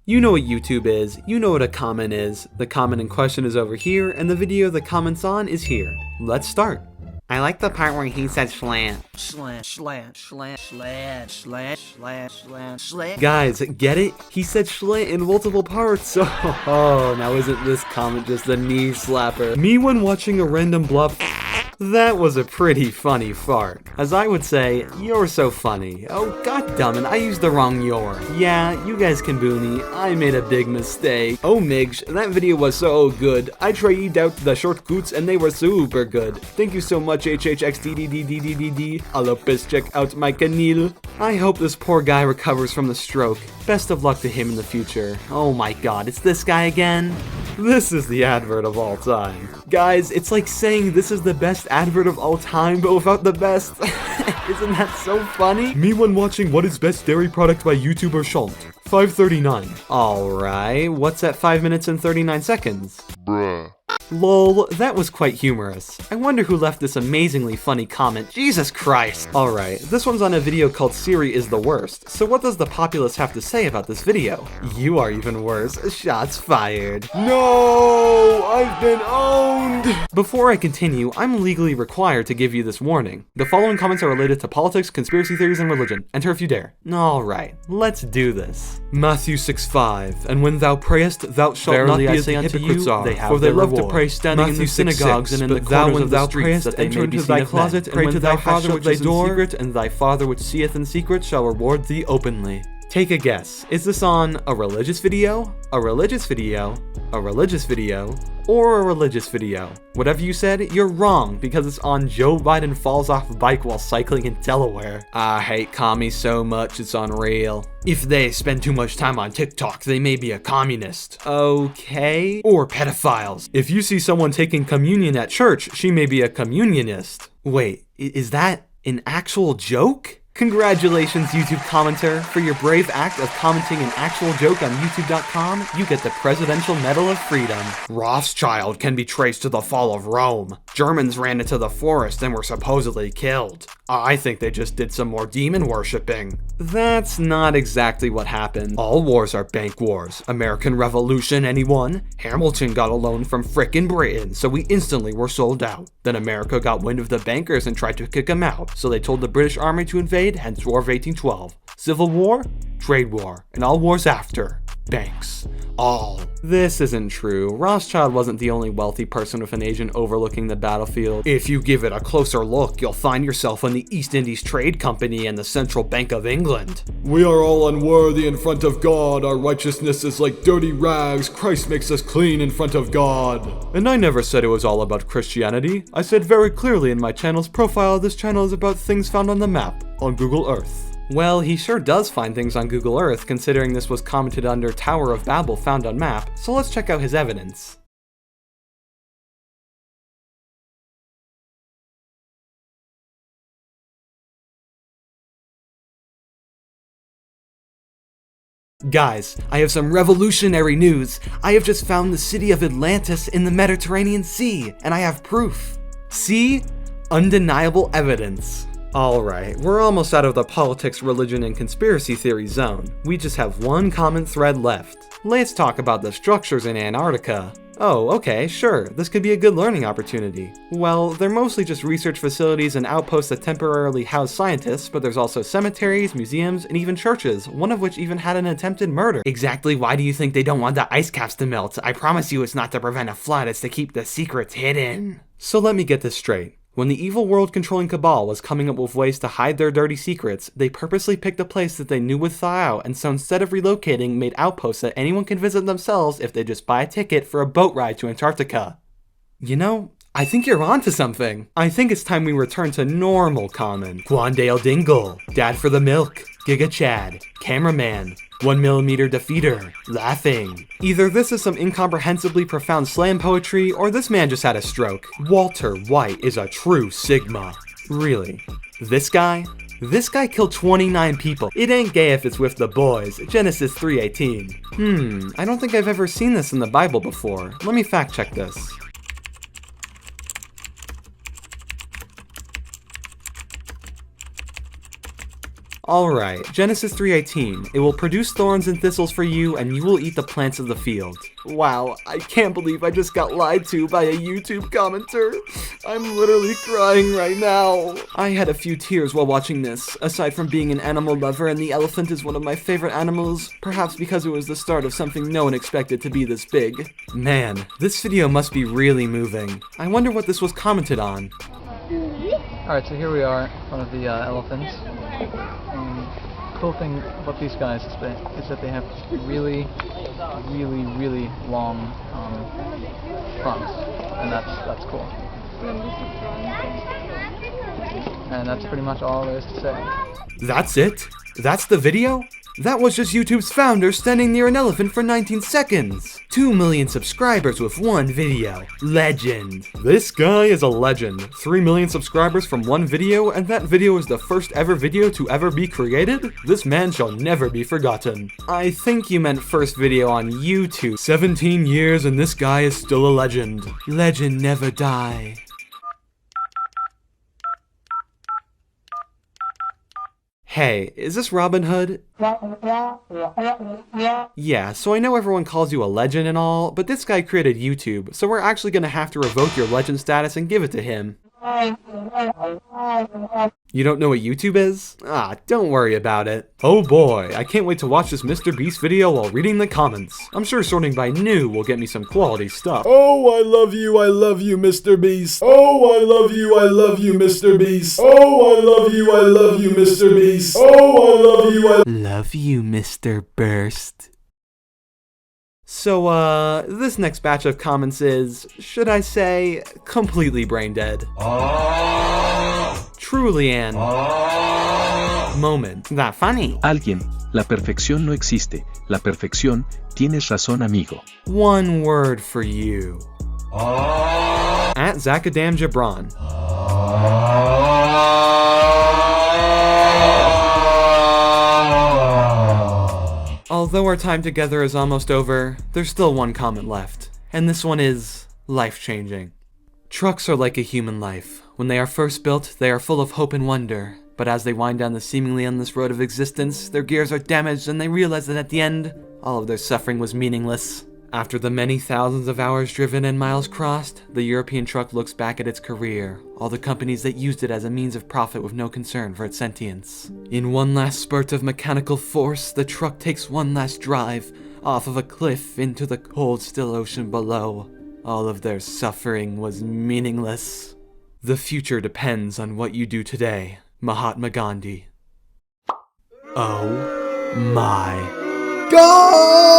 You know what YouTube is, you know what a comment is. The comment in question is over here, and the video the comment's on is here. Let's start. I like the part where he said Shlant. Shlant. Guys, get it? He said Shlant in multiple parts. Oh, now isn't this comment just a knee slapper? Me when watching a random blob. That was a pretty funny fart. As I would say, you're so funny. Oh goddammit, I used the wrong your. Yeah, you guys can boo me, I made a big mistake. Oh Migs, that video was so good. I tried out the shortcuts and they were super good. Thank you so much HHXDDDDDD. Alopis, check out my canal. I hope this poor guy recovers from the stroke. Best of luck to him in the future. Oh my god, it's this guy again? This is the advert of all time. Guys, it's like saying this is the best advert of all time, but without the best. Isn't that so funny? Me when watching What is Best Dairy Product by YouTuber Shlant. 5:39. Alright, what's at 5 minutes and 39 seconds? Bruh. Lol, that was quite humorous. I wonder who left this amazingly funny comment. Jesus Christ! Alright, this one's on a video called Siri is the Worst. So what does the populace have to say about this video? You are even worse. Shots fired. No! I've been owned! Before I continue, I'm legally required to give you this warning. The following comments are related to politics, conspiracy theories, and religion. Enter if you dare. Alright, let's do this. Matthew 6:5. And when thou prayest, thou shalt Verily not be I as say the unto hypocrites you, are, they have for they their love to reward. pray standing Matthew in the synagogues 6:6, and in the but thou, corners when of the thou streets, prayest, that they enter may into be thy seen of closet, men. pray And to when thy thou Father hast which shut is thy in door, secret, and thy Father which seeth in secret shall reward thee openly. Take a guess. Is this on a religious video, a religious video, a religious video, or a religious video? Whatever you said, you're wrong, because it's on Joe Biden falls off a bike while cycling in Delaware. I hate commies so much, it's unreal. If they spend too much time on TikTok, they may be a communist. Okay. Or pedophiles. If you see someone taking communion at church, she may be a communionist. Wait, is that an actual joke? Congratulations, YouTube commenter. For your brave act of commenting an actual joke on YouTube.com, you get the Presidential Medal of Freedom. Rothschild can be traced to the fall of Rome. Germans ran into the forest and were supposedly killed. I think they just did some more demon worshipping. That's not exactly what happened. All wars are bank wars. American Revolution, anyone? Hamilton got a loan from frickin' Britain, so we instantly were sold out. Then America got wind of the bankers and tried to kick them out, so they told the British Army to invade, hence War of 1812. Civil War, trade war, and all wars after. Banks. All. This isn't true. Rothschild wasn't the only wealthy person with an agent overlooking the battlefield. If you give it a closer look, you'll find yourself in the East Indies Trade Company and the Central Bank of England. We are all unworthy in front of God. Our righteousness is like dirty rags. Christ makes us clean in front of God. And I never said it was all about Christianity. I said very clearly in my channel's profile, this channel is about things found on the map, on Google Earth. Well, he sure does find things on Google Earth, considering this was commented under Tower of Babel found on map, so let's check out his evidence. Guys, I have some revolutionary news. I have just found the city of Atlantis in the Mediterranean Sea, and I have proof. See? Undeniable evidence. Alright, we're almost out of the politics, religion, and conspiracy theory zone. We just have one common thread left. Let's talk about the structures in Antarctica. Oh, okay, sure, this could be a good learning opportunity. Well, they're mostly just research facilities and outposts that temporarily house scientists, but there's also cemeteries, museums, and even churches, one of which even had an attempted murder. Exactly why do you think they don't want the ice caps to melt? I promise you it's not to prevent a flood, it's to keep the secrets hidden. So let me get this straight. When the evil world-controlling cabal was coming up with ways to hide their dirty secrets, they purposely picked a place that they knew would thaw out, and so instead of relocating, made outposts that anyone can visit themselves if they just buy a ticket for a boat ride to Antarctica. You know, I think you're onto something. I think it's time we return to normal common. Gwandale Dingle, Dad for the Milk, Giga Chad, Cameraman, 1mm defeater, laughing. Either this is some incomprehensibly profound slam poetry, or this man just had a stroke. Walter White is a true Sigma. Really? This guy? This guy killed 29 people. It ain't gay if it's with the boys. Genesis 3:18. I don't think I've ever seen this in the Bible before. Let me fact check this. Alright, Genesis 3:18. It will produce thorns and thistles for you, and you will eat the plants of the field. Wow, I can't believe I just got lied to by a YouTube commenter. I'm literally crying right now. I had a few tears while watching this. Aside from being an animal lover, and the elephant is one of my favorite animals, perhaps because it was the start of something no one expected to be this big. Man, this video must be really moving. I wonder what this was commented on. Alright, so here we are in front of the elephants. Cool thing about these guys is that they have really long fronts, and that's cool. And that's pretty much all there is to say. That's it? That's the video? That was just YouTube's founder standing near an elephant for 19 seconds. 2 million subscribers with one video. Legend. This guy is a legend. 3 million subscribers from one video, and that video is the first ever video to ever be created? This man shall never be forgotten. I think you meant first video on YouTube. 17 years and this guy is still a legend. Legend never die. Hey, is this Robin Hood? Yeah, so I know everyone calls you a legend and all, but this guy created YouTube, so we're actually gonna have to revoke your legend status and give it to him. You don't know what YouTube is? Ah, don't worry about it. Oh boy, I can't wait to watch this Mr. Beast video while reading the comments. I'm sure sorting by new will get me some quality stuff. Oh, I love you, Mr. Beast. Oh, I love you, Mr. Beast. Oh, I love you, Mr. Beast. Oh, I love you, Love you, Mr. Burst. So, this next batch of comments is, should I say, completely brain dead. Truly an moment. That funny. Alguien, la perfección no existe. La perfección, tienes razón, amigo. One word for you. At Zakadam Jabron. Although our time together is almost over, there's still one comment left. And this one is life-changing. Trucks are like a human life. When they are first built, they are full of hope and wonder. But as they wind down the seemingly endless road of existence, their gears are damaged and they realize that at the end, all of their suffering was meaningless. After the many thousands of hours driven and miles crossed, the European truck looks back at its career, all the companies that used it as a means of profit with no concern for its sentience. In one last spurt of mechanical force, the truck takes one last drive, off of a cliff into the cold, still ocean below. All of their suffering was meaningless. The future depends on what you do today, Mahatma Gandhi. Oh my God!